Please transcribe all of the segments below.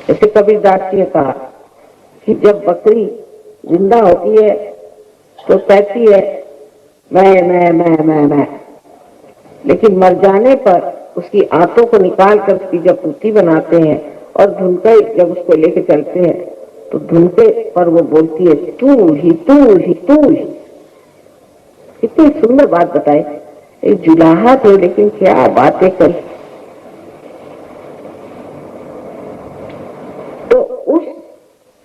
जैसे कबीरदास जी ने कहा कि जब बकरी जिंदा होती है तो कहती है मैं, लेकिन मर जाने पर उसकी आंतों को निकाल कर उसकी जब पुट्ठी बनाते हैं और धुनके जब उसको लेके चलते हैं तो धुनके पर वो बोलती है तू ही तू ही तू ही। कितनी सुंदर बात बताई। एक जुलाहा थे लेकिन क्या बातें कर। तो उस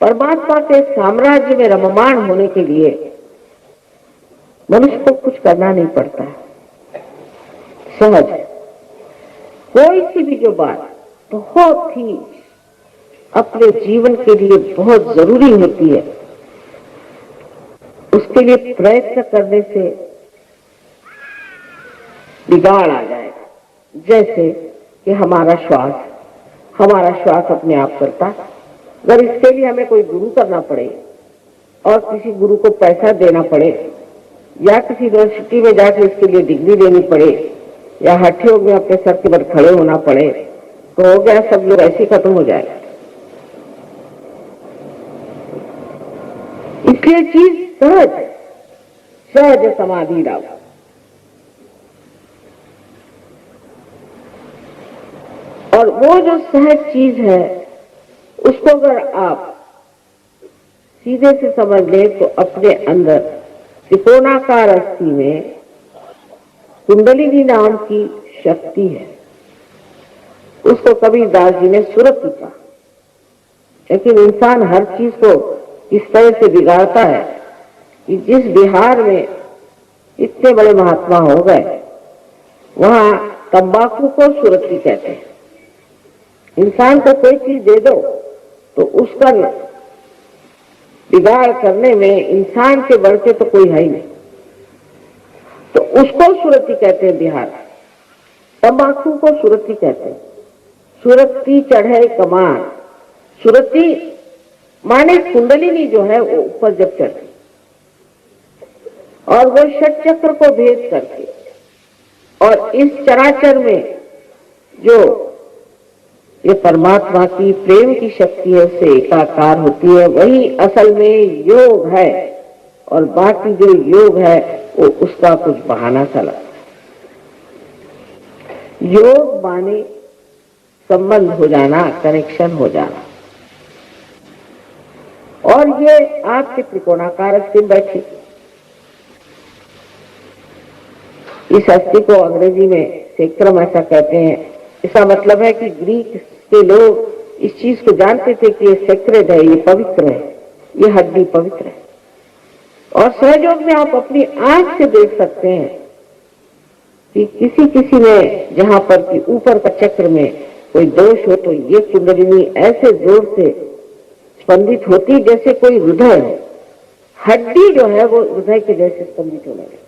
परमात्मा के साम्राज्य में रममाण होने के लिए मनुष्य को कुछ करना नहीं पड़ता, सहज। कोई सी भी जो बात बहुत ही अपने जीवन के लिए बहुत जरूरी होती है उसके लिए प्रयत्न करने से बिगाड़ आ जाएगा। जैसे कि हमारा श्वास अपने आप करता, अगर इसके लिए हमें कोई गुरु करना पड़े और किसी गुरु को पैसा देना पड़े या किसी यूनिवर्सिटी में जाकर इसके लिए डिग्री देनी पड़े या हठ योग में अपने सर के पर खड़े होना पड़े तो हो गया, सब लोग ऐसे खत्म हो जाएगा। इसलिए चीज सहज समाधि लाओ। और वो जो सहज चीज है उसको अगर आप सीधे से समझ लें तो अपने अंदर त्रिकोणाकार अस्थि में कुंडलिनी नाम की शक्ति है। उसको कबीरदास जी ने सुरति कहा। लेकिन इंसान हर चीज को इस तरह से बिगाड़ता है कि जिस बिहार में इतने बड़े महात्मा हो गए वहां तंबाकू को सुरति कहते हैं। इंसान को कोई चीज दे दो तो उसका बिगाड़ करने में इंसान के बढ़ के तो कोई है ही नहीं, तो उसको सुरति कहते हैं बिहार। तंबाकू को सुरति कहते हैं। सुरति चढ़े कमान, सुरति माने कुंडलिनी जो है वो ऊपर जब चढ़ती और वो षट चक्र को भेद करके और इस चराचर में जो ये परमात्मा की प्रेम की शक्ति है उससे एकाकार होती है, वही असल में योग है। और बाकी जो योग है वो उसका कुछ बहाना सा लगता है। योग माने संबंध हो जाना, कनेक्शन हो जाना। और ये आपके त्रिकोणाकार अस्थि में बैठी, इस अस्थि को अंग्रेजी में सेक्रम ऐसा कहते हैं। इसका मतलब है कि ग्रीक के लोग इस चीज को जानते थे कि ये सेक्रेड है, ये पवित्र है, ये हड्डी पवित्र है। और सहयोग में आप अपनी आंख से देख सकते हैं कि किसी में जहां पर कि ऊपर का चक्र में कोई दोष हो तो ये कुंडलिनी ऐसे जोर से स्पंदित होती जैसे कोई हृदय है। हड्डी जो है वो हृदय के जैसे स्पंदित होने लगे।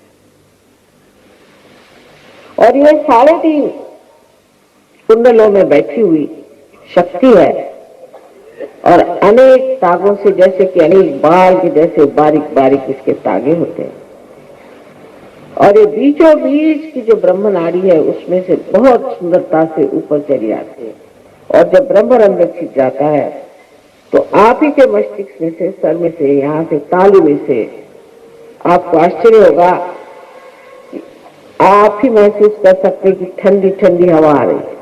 और ये 3.5 कुंडलों में बैठी हुई शक्ति है और अनेक तागों से, जैसे कि अनेक बाल के जैसे बारीक बारीक इसके तागे होते हैं। और ये बीचों बीच की जो ब्रह्म नाड़ी है उसमें से बहुत सुंदरता से ऊपर चली आती है। और जब ब्रह्मरंध्र छिप जाता है तो आप ही के मस्तिष्क में से, सर में से, यहाँ से तालू में से आपको आश्चर्य होगा, आप ही महसूस कर सकते कि ठंडी ठंडी हवा आ रही है।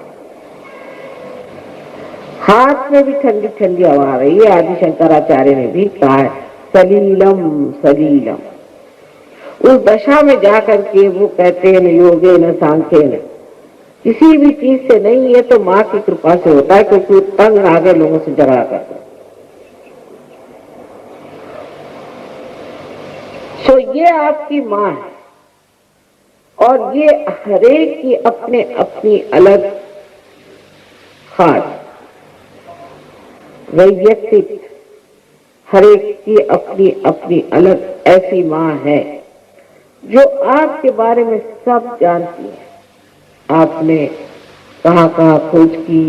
हाथ में भी ठंडी ठंडी हवा आ रही है। आदि शंकराचार्य ने भी कहा है सलीलम सलीलम। उस दशा में जाकर के वो कहते हैं न योगे न सांख्य न, किसी भी चीज से नहीं, ये तो माँ की कृपा से होता है, क्योंकि तंग आगे लोगों से झगड़ा करता है। तो ये आपकी माँ है और ये हरेक की अपने अपनी अलग खास वैयक्तिक, हरेक की अपनी अपनी अलग ऐसी माँ है जो आपके बारे में सब जानती है। आपने कहाँ कहाँ खोज की,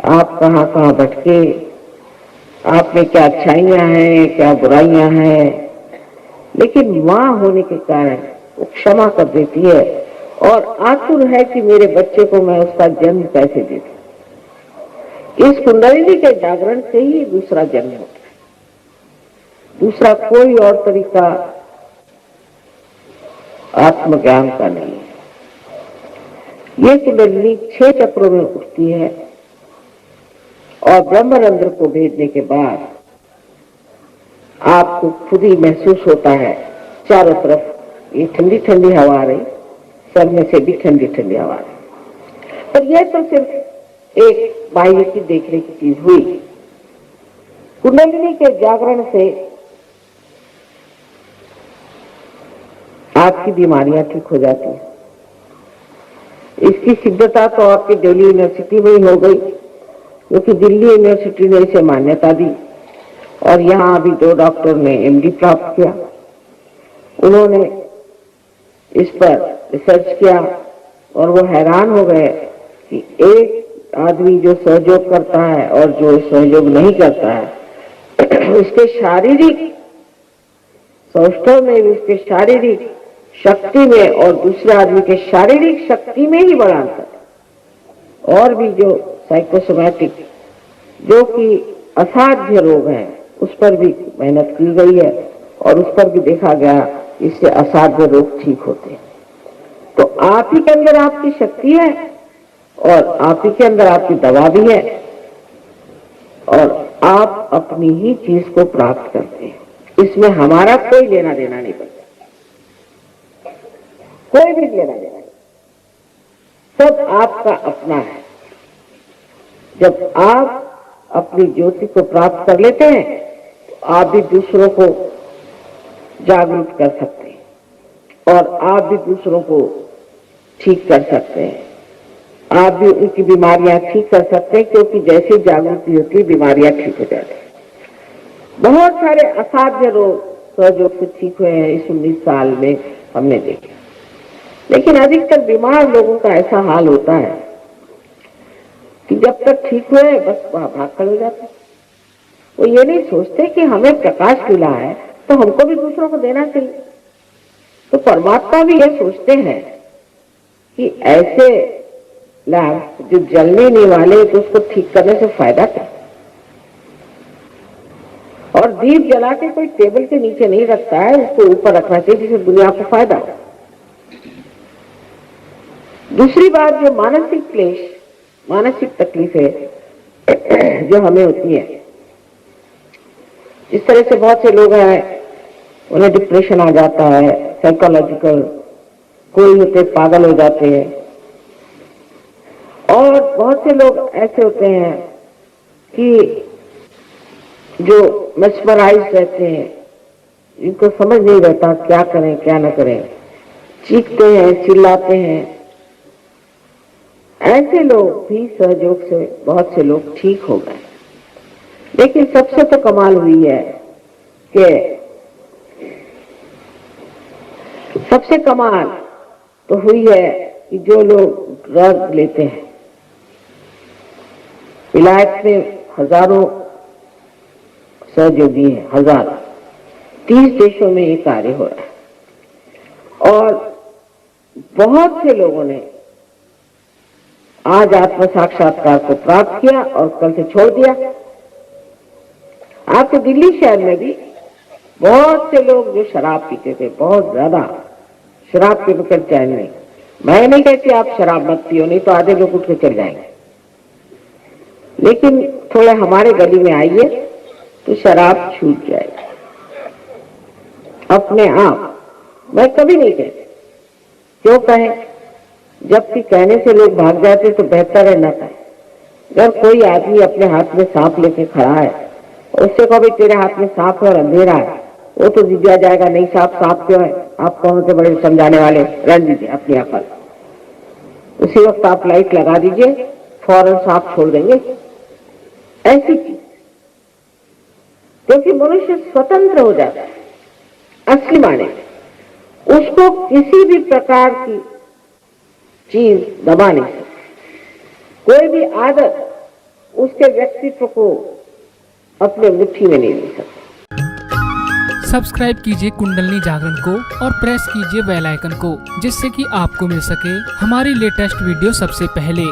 आप कहाँ कहाँ भटके, आप में क्या अच्छाइयां हैं क्या बुराइयां हैं, लेकिन माँ होने के कारण वो क्षमा कर देती है और आतुर है कि मेरे बच्चे को मैं उसका जन्म कैसे दे दूं। इस कुंडलिनी के जागरण से ही दूसरा जन्म होता है, दूसरा कोई और तरीका आत्मज्ञान का नहीं है। ये कुंडलिनी 6 चक्रों में उठती है और ब्रह्मरंध्र को भेजने के बाद आपको खुद ही महसूस होता है चारों तरफ ये ठंडी ठंडी हवा आ रही, सर में से भी ठंडी ठंडी हवा आ रही। पर यह तो सिर्फ एक बाह्य की देखने की चीज हुई। कुंडलिनी के जागरण से आपकी बीमारियां ठीक हो जाती हैं। इसकी सिद्धता तो आपकी दिल्ली यूनिवर्सिटी में ही हो गई, क्योंकि दिल्ली यूनिवर्सिटी ने इसे मान्यता दी और यहाँ अभी 2 डॉक्टर ने MD प्राप्त किया। उन्होंने इस पर रिसर्च किया और वो हैरान हो गए कि एक आदमी जो सहयोग करता है और जो सहयोग नहीं करता है उसके शारीरिक सौष्ठव में, उसके शारीरिक शक्ति में और दूसरे आदमी के शारीरिक शक्ति में ही बड़ा अंतर है। और भी जो साइकोसोमैटिक जो कि असाध्य रोग हैं उस पर भी मेहनत की गई है और उस पर भी देखा गया इससे असाध्य रोग ठीक होते हैं। तो आप ही के अंदर आपकी शक्ति है और आप ही के अंदर आपकी दवा भी है और आप अपनी ही चीज को प्राप्त करते हैं। इसमें हमारा कोई लेना देना नहीं पड़ता, कोई भी लेना देना नहीं, सब आपका अपना है। जब आप अपनी ज्योति को प्राप्त कर लेते हैं तो आप भी दूसरों को जागरूक कर सकते हैं और आप भी दूसरों को ठीक कर सकते हैं। आप भी उनकी बीमारियां ठीक कर सकते हैं, क्योंकि जैसे जागृति होती है बीमारियां ठीक हो जाती हैं। बहुत सारे असाध्य रोग सहयोग से ठीक हुए हैं इस 19 साल में हमने देखे। लेकिन अधिकतर बीमार लोगों का ऐसा हाल होता है कि जब तक ठीक हुए बस वहां भाग कर जाते हैं। वो ये नहीं सोचते कि हमें प्रकाश मिला है तो हमको भी दूसरों को देना चाहिए। तो परमात्मा भी ये सोचते हैं कि ऐसे लैंप जो जलने नहीं वाले तो उसको ठीक करने से फायदा क्या। और दीप जला के कोई टेबल के नीचे नहीं रखता है, उसको ऊपर रखना चाहिए जिससे दुनिया को फायदा हो। दूसरी बात, जो मानसिक क्लेश, मानसिक तकलीफें जो हमें होती है, इस तरह से बहुत से लोग हैं उन्हें डिप्रेशन आ जाता है, साइकोलॉजिकल, कोई होते पागल हो जाते हैं और बहुत से लोग ऐसे होते हैं कि जो मेस्मराइज रहते हैं, इनको समझ नहीं रहता क्या करें क्या न करें, चीखते हैं, चिल्लाते हैं। ऐसे लोग भी सहयोग से बहुत से लोग ठीक हो गए। लेकिन सबसे तो कमाल हुई है कि सबसे कमाल तो हुई है कि जो लोग ड्रग लेते हैं, विलायत में हजारों सहयोगी हैं, हजार 30 देशों में ये कार्य हो रहा है और बहुत से लोगों ने आज आत्म साक्षात्कार को प्राप्त किया और कल से छोड़ दिया। आपके दिल्ली शहर में भी बहुत से लोग जो शराब पीते थे, बहुत ज्यादा शराब के बगैर चैन नहीं। मैं नहीं कहती आप शराब मत पियो, नहीं तो आधे लोग उठ के चल जाएंगे, लेकिन थोड़े हमारे गली में आइए तो शराब छूट जाएगी अपने आप। मैं कभी नहीं कहती, क्यों कहें, जबकि कहने से लोग भाग जाते तो बेहतर है न कहें। अगर कोई आदमी अपने हाथ में सांप लेके खड़ा है, उससे कहो भाई तेरे हाथ में सांप है और अंधेरा है, वो तो जिज्ञा जाएगा, नहीं सांप क्यों है, आप कौन से बड़े समझाने वाले, रन दीजिए अपनी अकल। उसी वक्त आप लाइट लगा दीजिए, फौरन सांप छोड़ देंगे। ऐसी चीज, क्योंकि मनुष्य स्वतंत्र हो जाता है असली माने में, उसको किसी भी प्रकार की चीज दबा नहीं सकती। कोई भी आदत उसके व्यक्तित्व को अपने मुट्ठी में नहीं ले सकती। सब्सक्राइब कीजिए कुंडलिनी जागरण को और प्रेस कीजिए बेल आइकन को, जिससे कि आपको मिल सके हमारी लेटेस्ट वीडियो सबसे पहले।